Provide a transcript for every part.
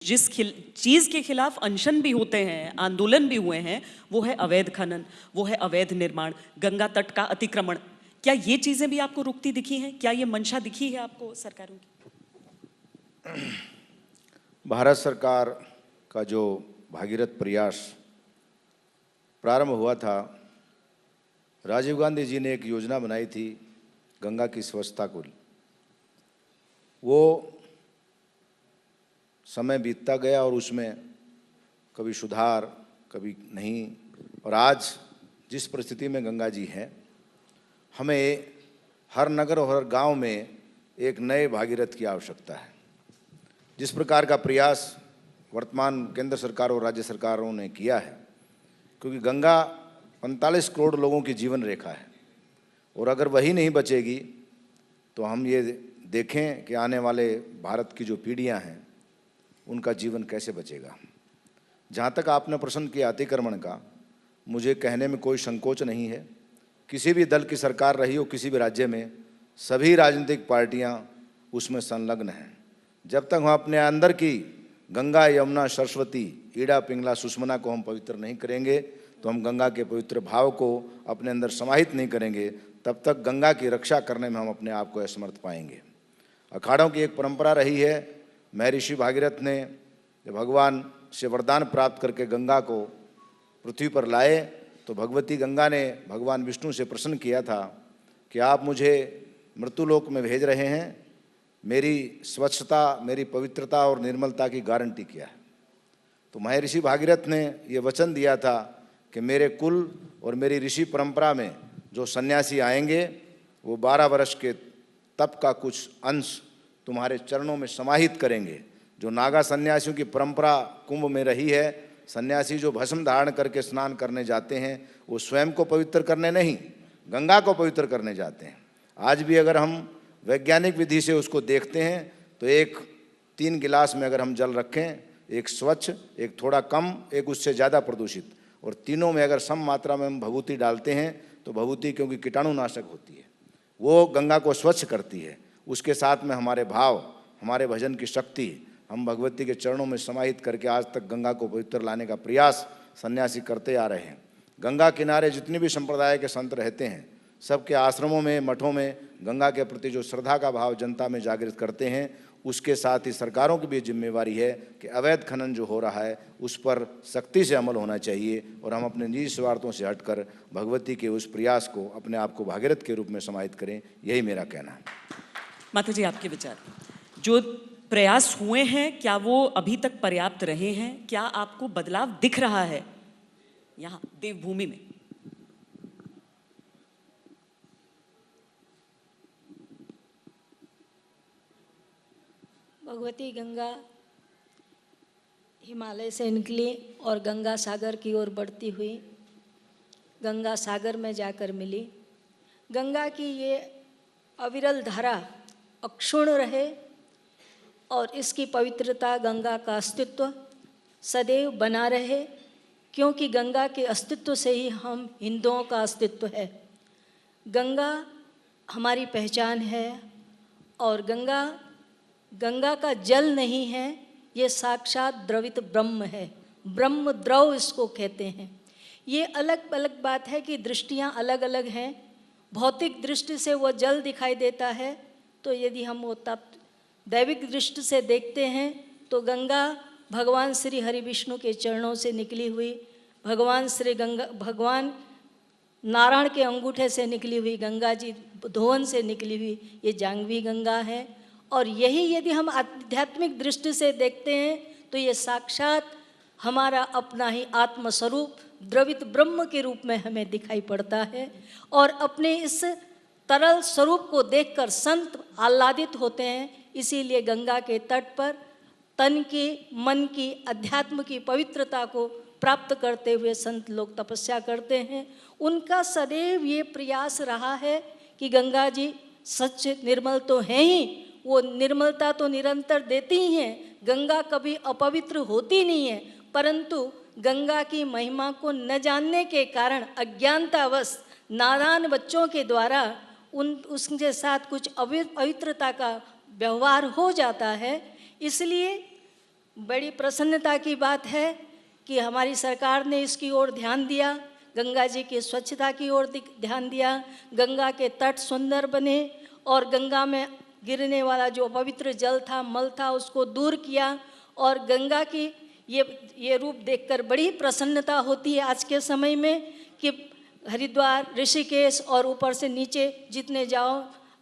चीज के खिलाफ अनशन भी होते हैं, आंदोलन भी हुए हैं, वो है अवैध खनन, वो है अवैध निर्माण, गंगा तट का अतिक्रमण। क्या ये चीजें भी आपको रुकती दिखी हैं? क्या ये मंशा दिखी है आपको सरकारों की? भारत सरकार का जो भागीरथ प्रयास प्रारंभ हुआ था, राजीव गांधी जी ने एक योजना बनाई थी गंगा की स्वच्छता को। वो समय बीतता गया और उसमें कभी सुधार कभी नहीं, और आज जिस परिस्थिति में गंगा जी हैं, हमें हर नगर और हर गांव में एक नए भागीरथ की आवश्यकता है। जिस प्रकार का प्रयास वर्तमान केंद्र सरकार और राज्य सरकारों ने किया है, क्योंकि गंगा 45 करोड़ लोगों की जीवन रेखा है, और अगर वही नहीं बचेगी तो हम ये देखें कि आने वाले भारत की जो पीढ़ियां हैं उनका जीवन कैसे बचेगा। जहाँ तक आपने प्रश्न किया अतिक्रमण का, मुझे कहने में कोई संकोच नहीं है। किसी भी दल की सरकार रही हो, किसी भी राज्य में, सभी राजनीतिक पार्टियां उसमें संलग्न हैं। जब तक हम अपने अंदर की गंगा, यमुना, सरस्वती, ईड़ा, पिंगला, सुषमना को हम पवित्र नहीं करेंगे, तो हम गंगा के पवित्र भाव को अपने अंदर समाहित नहीं करेंगे, तब तक गंगा की रक्षा करने में हम अपने आप को असमर्थ पाएंगे। अखाड़ों की एक परंपरा रही है। महर्षि भागीरथ ने जब भगवान से वरदान प्राप्त करके गंगा को पृथ्वी पर लाए, तो भगवती गंगा ने भगवान विष्णु से प्रश्न किया था कि आप मुझे मृत्युलोक में भेज रहे हैं, मेरी स्वच्छता, मेरी पवित्रता और निर्मलता की गारंटी क्या है? तो महर्षि भागीरथ ने ये वचन दिया था कि मेरे कुल और मेरी ऋषि परंपरा में जो सन्यासी आएंगे, वो 12 वर्ष के तप का कुछ अंश तुम्हारे चरणों में समाहित करेंगे। जो नागा सन्यासियों की परंपरा कुंभ में रही है, सन्यासी जो भस्म धारण करके स्नान करने जाते हैं, वो स्वयं को पवित्र करने नहीं, गंगा को पवित्र करने जाते हैं। आज भी अगर हम वैज्ञानिक विधि से उसको देखते हैं, तो एक 3 गिलास में अगर हम जल रखें, एक स्वच्छ, एक थोड़ा कम, एक उससे ज़्यादा प्रदूषित, और तीनों में अगर सम मात्रा में हम भभूति डालते हैं, तो भभूति क्योंकि कीटाणुनाशक होती है, वो गंगा को स्वच्छ करती है। उसके साथ में हमारे भाव, हमारे भजन की शक्ति हम भगवती के चरणों में समाहित करके आज तक गंगा को पवित्र लाने का प्रयास सन्यासी करते आ रहे हैं। गंगा किनारे जितने भी संप्रदाय के संत रहते हैं, सबके आश्रमों में, मठों में गंगा के प्रति जो श्रद्धा का भाव जनता में जागृत करते हैं, उसके साथ ही सरकारों की भी जिम्मेवारी है कि अवैध खनन जो हो रहा है उस पर सख्ती से अमल होना चाहिए, और हम अपने निजी स्वार्थों से हटकर भगवती के उस प्रयास को, अपने आप को भागीरथ के रूप में समाहित करें। यही मेरा कहना है। माता जी, आपके विचार? जो प्रयास हुए हैं, क्या वो अभी तक पर्याप्त रहे हैं? क्या आपको बदलाव दिख रहा है यहाँ देवभूमि में? भगवती गंगा हिमालय से निकली और गंगा सागर की ओर बढ़ती हुई गंगा सागर में जाकर मिली। गंगा की ये अविरल धारा अक्षुण्ण रहे और इसकी पवित्रता, गंगा का अस्तित्व सदैव बना रहे, क्योंकि गंगा के अस्तित्व से ही हम हिंदुओं का अस्तित्व है। गंगा हमारी पहचान है, और गंगा का जल नहीं है, ये साक्षात द्रवित ब्रह्म है। ब्रह्म द्रव इसको कहते हैं। ये अलग अलग बात है कि दृष्टियाँ अलग अलग हैं। भौतिक दृष्टि से वो जल दिखाई देता है, तो यदि हम वो तप दैविक दृष्टि से देखते हैं तो गंगा भगवान श्री हरि विष्णु के चरणों से निकली हुई, भगवान नारायण के अंगूठे से निकली हुई गंगा जी, धोवन से निकली हुई ये जाह्नवी गंगा है। और यही यदि हम आध्यात्मिक दृष्टि से देखते हैं तो ये साक्षात हमारा अपना ही आत्मस्वरूप द्रवित ब्रह्म के रूप में हमें दिखाई पड़ता है। और अपने इस तरल स्वरूप को देखकर संत आह्लादित होते हैं। इसीलिए गंगा के तट पर तन की, मन की, अध्यात्म की पवित्रता को प्राप्त करते हुए संत लोग तपस्या करते हैं। उनका सदैव ये प्रयास रहा है कि गंगा जी सच निर्मल तो हैं ही, वो निर्मलता तो निरंतर देती ही हैं। गंगा कभी अपवित्र होती नहीं है, परंतु गंगा की महिमा को न जानने के कारण अज्ञानतावश नादान बच्चों के द्वारा उसके साथ कुछ अपवित्रता का व्यवहार हो जाता है। इसलिए बड़ी प्रसन्नता की बात है कि हमारी सरकार ने इसकी ओर ध्यान दिया, गंगा जी की स्वच्छता की ओर ध्यान दिया, गंगा के तट सुंदर बने और गंगा में गिरने वाला जो पवित्र जल था, मल था, उसको दूर किया। और गंगा की ये रूप देखकर बड़ी प्रसन्नता होती है आज के समय में कि हरिद्वार, ऋषिकेश और ऊपर से नीचे जितने जाओ,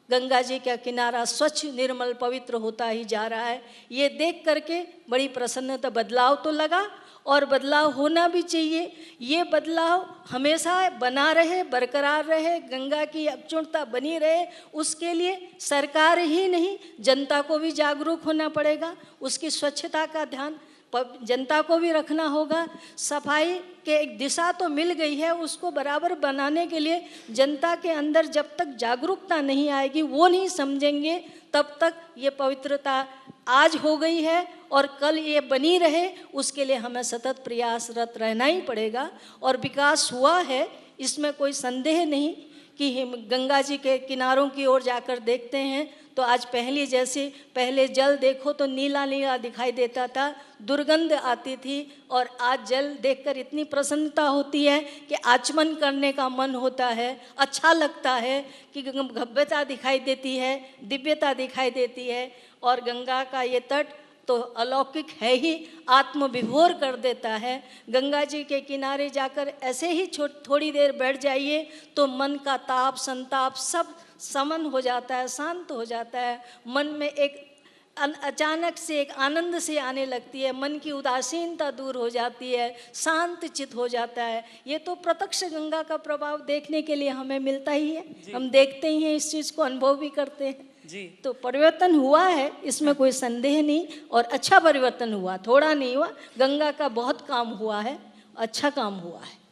गंगा जी का किनारा स्वच्छ, निर्मल, पवित्र होता ही जा रहा है। ये देख करके बड़ी प्रसन्नता, बदलाव तो लगा और बदलाव होना भी चाहिए। ये बदलाव हमेशा बना रहे, बरकरार रहे, गंगा की अक्षुण्णता बनी रहे, उसके लिए सरकार ही नहीं, जनता को भी जागरूक होना पड़ेगा। उसकी स्वच्छता का ध्यान जनता को भी रखना होगा। सफाई के एक दिशा तो मिल गई है, उसको बराबर बनाने के लिए जनता के अंदर जब तक जागरूकता नहीं आएगी, वो नहीं समझेंगे, तब तक ये पवित्रता आज हो गई है और कल ये बनी रहे, उसके लिए हमें सतत प्रयासरत रहना ही पड़ेगा। और विकास हुआ है, इसमें कोई संदेह नहीं कि हम गंगा जी के किनारों की ओर जाकर देखते हैं तो आज पहले जल देखो तो नीला नीला दिखाई देता था, दुर्गंध आती थी, और आज जल देखकर इतनी प्रसन्नता होती है कि आचमन करने का मन होता है, अच्छा लगता है कि भव्यता दिखाई देती है, दिव्यता दिखाई देती है। और गंगा का ये तट तो अलौकिक है ही, आत्मविभोर कर देता है। गंगा जी के किनारे जाकर ऐसे ही थोड़ी देर बैठ जाइए तो मन का ताप, संताप सब समन हो जाता है, शांत हो जाता है। मन में एक अचानक से एक आनंद से आने लगती है, मन की उदासीनता दूर हो जाती है, शांत चित हो जाता है। ये तो प्रत्यक्ष गंगा का प्रभाव देखने के लिए हमें मिलता ही है, हम देखते ही हैं, इस चीज़ को अनुभव भी करते हैं जी। तो परिवर्तन हुआ है, इसमें कोई संदेह नहीं, और अच्छा परिवर्तन हुआ, थोड़ा नहीं हुआ। गंगा का बहुत काम हुआ है, अच्छा काम हुआ है।